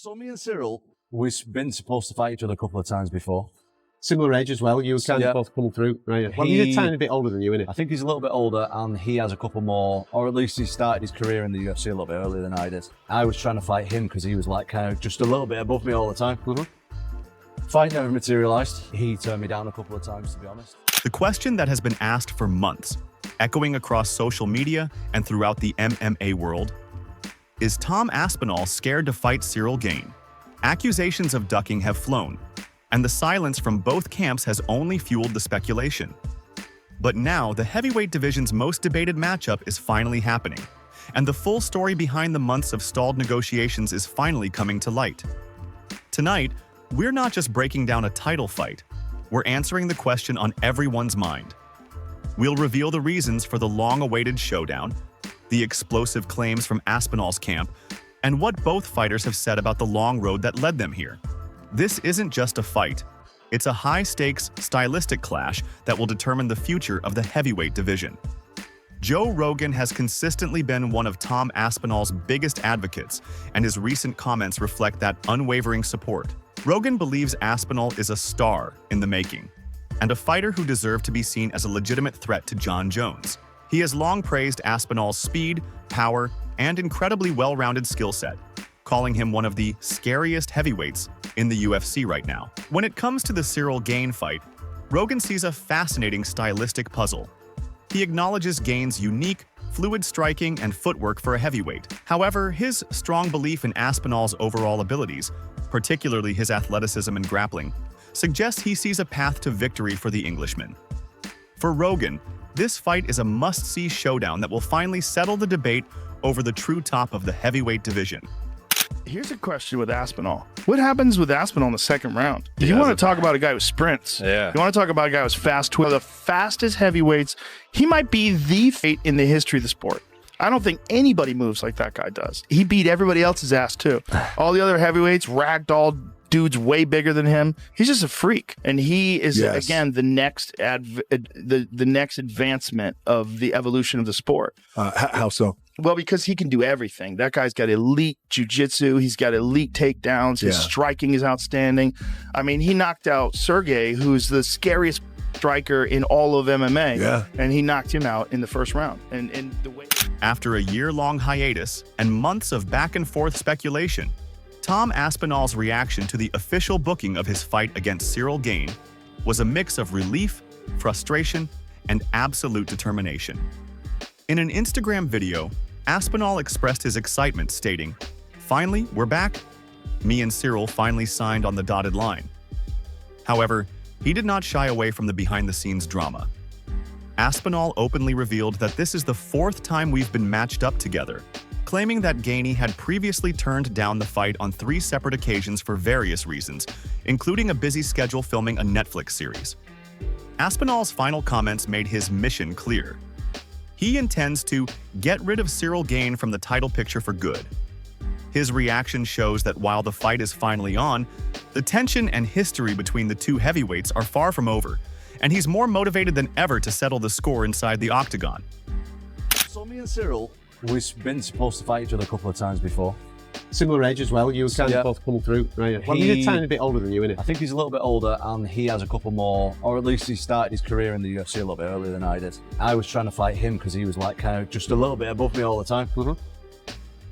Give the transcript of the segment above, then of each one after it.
So me and Ciryl, we've been supposed to fight each other a couple of times before. Similar age as well. You were kind of both coming through, right? Well, he's a tiny bit older than you, isn't it? I think he's a little bit older, and he has a couple more, or at least he started his career in the UFC a little bit earlier than I did. I was trying to fight him because he was like kind of just a little bit above me all the time. Fight never materialised. He turned me down a couple of times, to be honest. The question that has been asked for months, echoing across social media and throughout the MMA world, is Tom Aspinall scared to fight Ciryl Gane? Accusations of ducking have flown, and the silence from both camps has only fueled the speculation. But now, the heavyweight division's most debated matchup is finally happening, and the full story behind the months of stalled negotiations is finally coming to light. Tonight, we're not just breaking down a title fight, we're answering the question on everyone's mind. We'll reveal the reasons for the long-awaited showdown, the explosive claims from Aspinall's camp, and what both fighters have said about the long road that led them here. This isn't just a fight. It's a high-stakes, stylistic clash that will determine the future of the heavyweight division. Joe Rogan has consistently been one of Tom Aspinall's biggest advocates, and his recent comments reflect that unwavering support. Rogan believes Aspinall is a star in the making, and a fighter who deserved to be seen as a legitimate threat to Jon Jones. He has long praised Aspinall's speed, power, and incredibly well-rounded skill set, calling him one of the scariest heavyweights in the UFC right now. When it comes to the Ciryl Gane fight, Rogan sees a fascinating stylistic puzzle. He acknowledges Gane's unique, fluid striking and footwork for a heavyweight. However, his strong belief in Aspinall's overall abilities, particularly his athleticism and grappling, suggests he sees a path to victory for the Englishman. For Rogan, this fight is a must-see showdown that will finally settle the debate over the true top of the heavyweight division. Here's a question with Aspinall. What happens with Aspinall in the second round? You want to talk about a guy who sprints. Yeah. You want to talk about a guy who's fast. The fastest heavyweights. He might be the fate in the history of the sport. I don't think anybody moves like that guy does. He beat everybody else's ass too. All the other heavyweights, ragdoll dudes way bigger than him. He's just a freak, and he is again the next the next advancement of the evolution of the sport. How so? Well, because he can do everything. That guy's got elite jiu-jitsu. He's got elite takedowns. His striking is outstanding. I mean, he knocked out Sergey, who's the scariest striker in all of MMA, and he knocked him out in the first round. And the way After a year-long hiatus and months of back-and-forth speculation, Tom Aspinall's reaction to the official booking of his fight against Ciryl Gane was a mix of relief, frustration, and absolute determination. In an Instagram video, Aspinall expressed his excitement, stating, "Finally, we're back. Me and Ciryl finally signed on the dotted line." However, he did not shy away from the behind-the-scenes drama. Aspinall openly revealed that this is the fourth time we've been matched up together, claiming that Gane had previously turned down the fight on 3 separate occasions for various reasons, including a busy schedule filming a Netflix series. Aspinall's final comments made his mission clear. He intends to get rid of Ciryl Gane from the title picture for good. His reaction shows that while the fight is finally on, the tension and history between the two heavyweights are far from over, and he's more motivated than ever to settle the score inside the octagon. So me and Ciryl, we've been supposed to fight each other a couple of times before. Similar age as well. You were kind of both coming through, right? Well, he's a tiny bit older than you, isn't it? I think he's a little bit older, and he has a couple more, or at least he started his career in the UFC a little bit earlier than I did. I was trying to fight him because he was like kind of just a little bit above me all the time.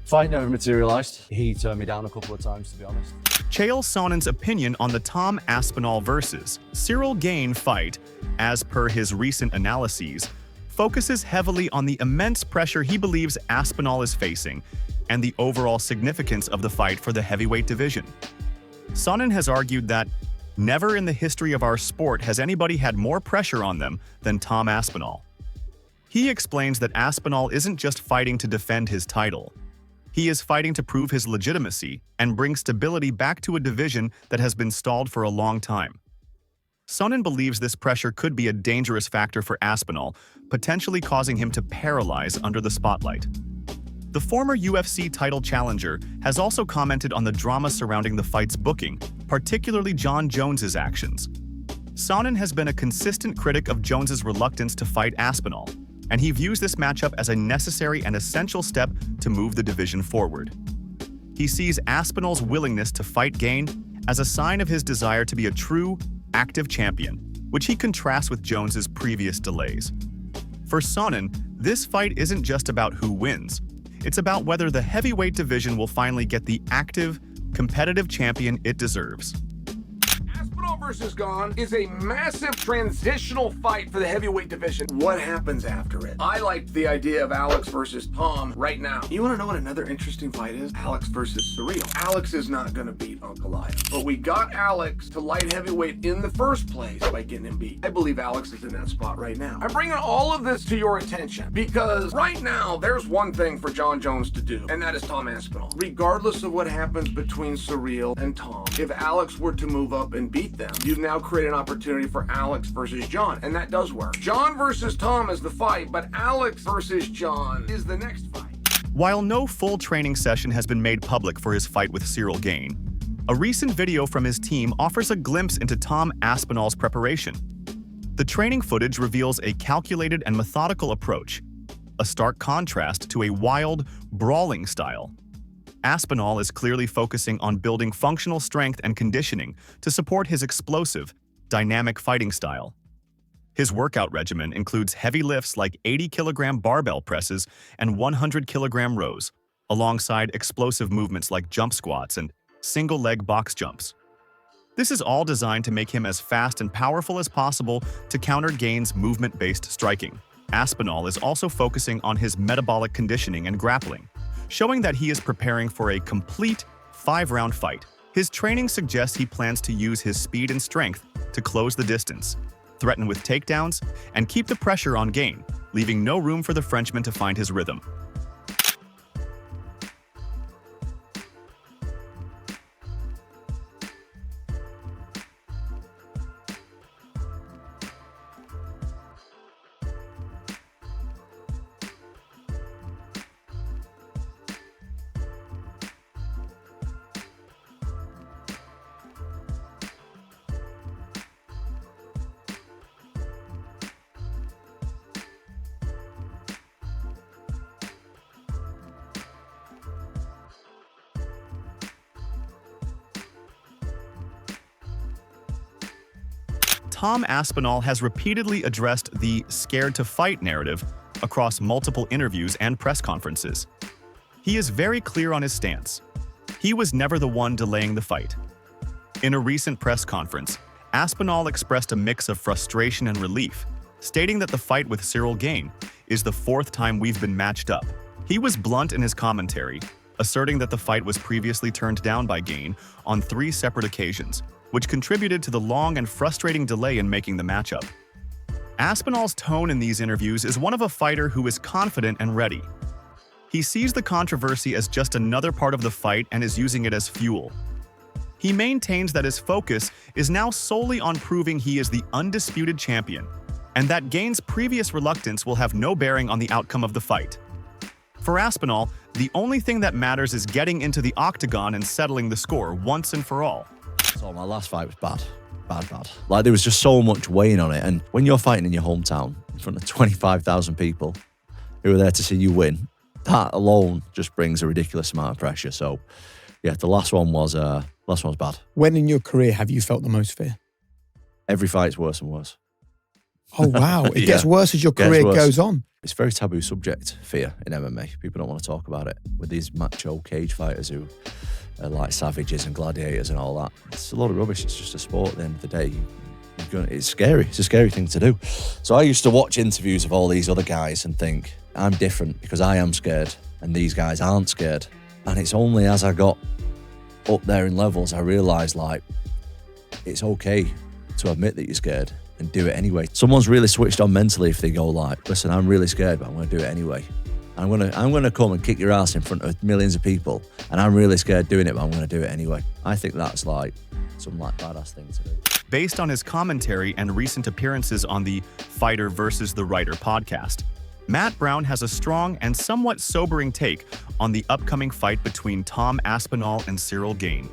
Fight never materialised. He turned me down a couple of times, to be honest. Chael Sonnen's opinion on the Tom Aspinall versus Ciryl Gane fight, as per his recent analyses, focuses heavily on the immense pressure he believes Aspinall is facing and the overall significance of the fight for the heavyweight division. Sonnen has argued that never in the history of our sport has anybody had more pressure on them than Tom Aspinall. He explains that Aspinall isn't just fighting to defend his title. He is fighting to prove his legitimacy and bring stability back to a division that has been stalled for a long time. Sonnen believes this pressure could be a dangerous factor for Aspinall, potentially causing him to paralyze under the spotlight. The former UFC title challenger has also commented on the drama surrounding the fight's booking, particularly Jon Jones's actions. Sonnen has been a consistent critic of Jones's reluctance to fight Aspinall, and he views this matchup as a necessary and essential step to move the division forward. He sees Aspinall's willingness to fight Gane as a sign of his desire to be a true, active champion, which he contrasts with Jones's previous delays. For Sonnen, this fight isn't just about who wins. It's about whether the heavyweight division will finally get the active, competitive champion it deserves. Aspinall versus Gane is a massive transitional fight for the heavyweight division. What happens after it? I liked the idea of Alex versus Tom right now. You want to know what another interesting fight is? Alex versus Ciryl. Alex is not going to beat Ankalaev, but we got Alex to light heavyweight in the first place by getting him beat. I believe Alex is in that spot right now. I'm bringing all of this to your attention because right now there's one thing for Jon Jones to do, and that is Tom Aspinall. Regardless of what happens between Ciryl and Tom, if Alex were to move up and beat them, you've now created an opportunity for Alex versus Jon, and that does work. Jon versus Tom is the fight, but Alex versus Jon is the next fight. While no full training session has been made public for his fight with Ciryl Gane, a recent video from his team offers a glimpse into Tom Aspinall's preparation. The training footage reveals a calculated and methodical approach, a stark contrast to a wild, brawling style. Aspinall is clearly focusing on building functional strength and conditioning to support his explosive, dynamic fighting style. His workout regimen includes heavy lifts like 80-kilogram barbell presses and 100-kilogram rows, alongside explosive movements like jump squats and single-leg box jumps. This is all designed to make him as fast and powerful as possible to counter Gane's movement-based striking. Aspinall is also focusing on his metabolic conditioning and grappling, showing that he is preparing for a complete 5-round fight. His training suggests he plans to use his speed and strength to close the distance, threaten with takedowns, and keep the pressure on Gane, leaving no room for the Frenchman to find his rhythm. Tom Aspinall has repeatedly addressed the scared to fight narrative across multiple interviews and press conferences. He is very clear on his stance. He was never the one delaying the fight. In a recent press conference, Aspinall expressed a mix of frustration and relief, stating that the fight with Ciryl Gane is the 4th time we've been matched up. He was blunt in his commentary, asserting that the fight was previously turned down by Gane on 3 separate occasions, which contributed to the long and frustrating delay in making the matchup. Aspinall's tone in these interviews is one of a fighter who is confident and ready. He sees the controversy as just another part of the fight and is using it as fuel. He maintains that his focus is now solely on proving he is the undisputed champion, and that Gane's previous reluctance will have no bearing on the outcome of the fight. For Aspinall, the only thing that matters is getting into the octagon and settling the score once and for all. So my last fight was bad. Bad. Like, there was just so much weighing on it. And when you're fighting in your hometown in front of 25,000 people who are there to see you win, that alone just brings a ridiculous amount of pressure. So, yeah, the last one was bad. When in your career have you felt the most fear? Every fight's worse and worse. Oh, wow. It gets Yeah. worse as your Gets career worse. goes on. It's a very taboo subject, fear, in MMA. People don't want to talk about it. With these macho cage fighters who are like savages and gladiators and all that. It's a lot of rubbish. It's just a sport at the end of the day. It's scary. It's a scary thing to do. So I used to watch interviews of all these other guys and think, I'm different because I am scared and these guys aren't scared. And it's only as I got up there in levels, I realised, like, it's okay to admit that you're scared and do it anyway. Someone's really switched on mentally if they go like, listen, I'm really scared, but I'm going to do it anyway. I'm gonna come and kick your ass in front of millions of people, and I'm really scared doing it, but I'm going to do it anyway. I think that's like some like badass thing to do. Based on his commentary and recent appearances on the Fighter versus the Writer podcast, Matt Brown has a strong and somewhat sobering take on the upcoming fight between Tom Aspinall and Ciryl Gane.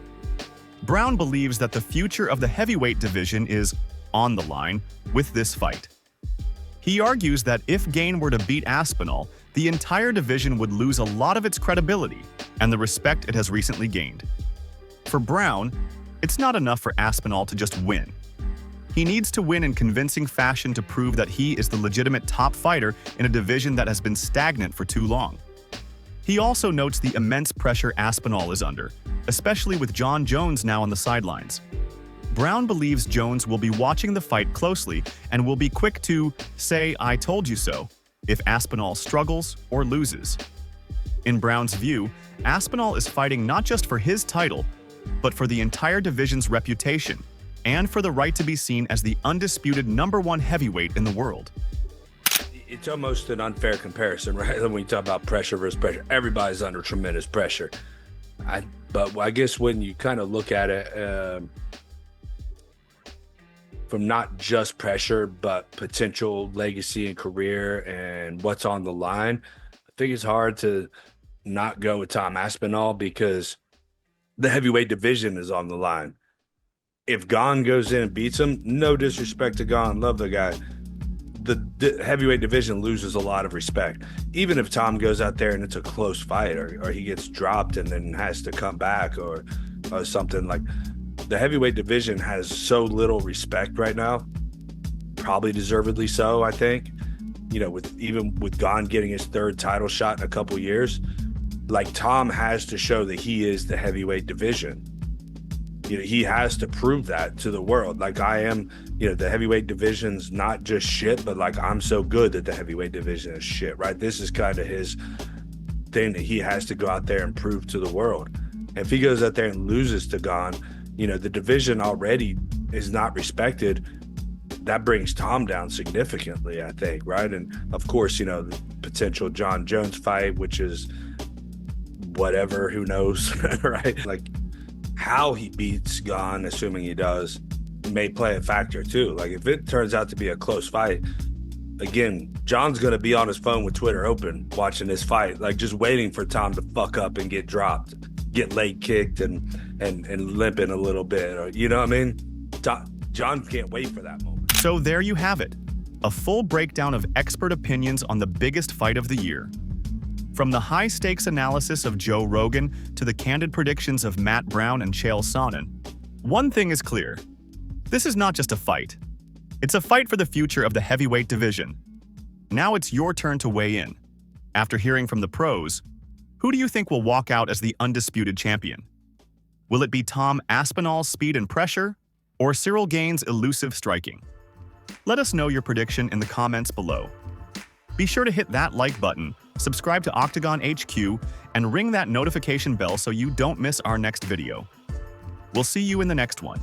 Brown believes that the future of the heavyweight division is on the line with this fight. He argues that if Gane were to beat Aspinall, the entire division would lose a lot of its credibility and the respect it has recently gained. For Brown, it's not enough for Aspinall to just win. He needs to win in convincing fashion to prove that he is the legitimate top fighter in a division that has been stagnant for too long. He also notes the immense pressure Aspinall is under, especially with Jon Jones now on the sidelines. Brown believes Jones will be watching the fight closely and will be quick to say, "I told you so," if Aspinall struggles or loses. In Brown's view, Aspinall is fighting not just for his title, but for the entire division's reputation, and for the right to be seen as the undisputed #1 heavyweight in the world. It's almost an unfair comparison, right? When we talk about pressure versus pressure, everybody's under tremendous pressure. But I guess when you kind of look at it from not just pressure, but potential legacy and career and what's on the line, I think it's hard to not go with Tom Aspinall because the heavyweight division is on the line. If Gane goes in and beats him, no disrespect to Gane, love the guy, the heavyweight division loses a lot of respect. Even if Tom goes out there and it's a close fight, or he gets dropped and then has to come back or something, like, the heavyweight division has so little respect right now, probably deservedly so, I think. You know, even with Gane getting his 3rd title shot in a couple years, like, Tom has to show that he is the heavyweight division. You know, he has to prove that to the world. Like, I am, you know, the heavyweight division's not just shit, but like, I'm so good that the heavyweight division is shit, right? This is kind of his thing that he has to go out there and prove to the world. And if he goes out there and loses to Gane, you know, the division already is not respected. That brings Tom down significantly, I think, right? And of course, you know, the potential Jon Jones fight, which is whatever, who knows, right? Like, how he beats Gane, assuming he does, may play a factor too. Like, if it turns out to be a close fight, again, John's going to be on his phone with Twitter open watching this fight, like, just waiting for Tom to fuck up and get dropped, get leg kicked and limping a little bit, or, you know what I mean? John can't wait for that moment. So there you have it, a full breakdown of expert opinions on the biggest fight of the year. From the high-stakes analysis of Joe Rogan to the candid predictions of Matt Brown and Chael Sonnen, one thing is clear. This is not just a fight. It's a fight for the future of the heavyweight division. Now it's your turn to weigh in. After hearing from the pros, who do you think will walk out as the undisputed champion? Will it be Tom Aspinall's speed and pressure, or Ciryl Gane's elusive striking? Let us know your prediction in the comments below. Be sure to hit that like button, subscribe to Octagon HQ, and ring that notification bell so you don't miss our next video. We'll see you in the next one.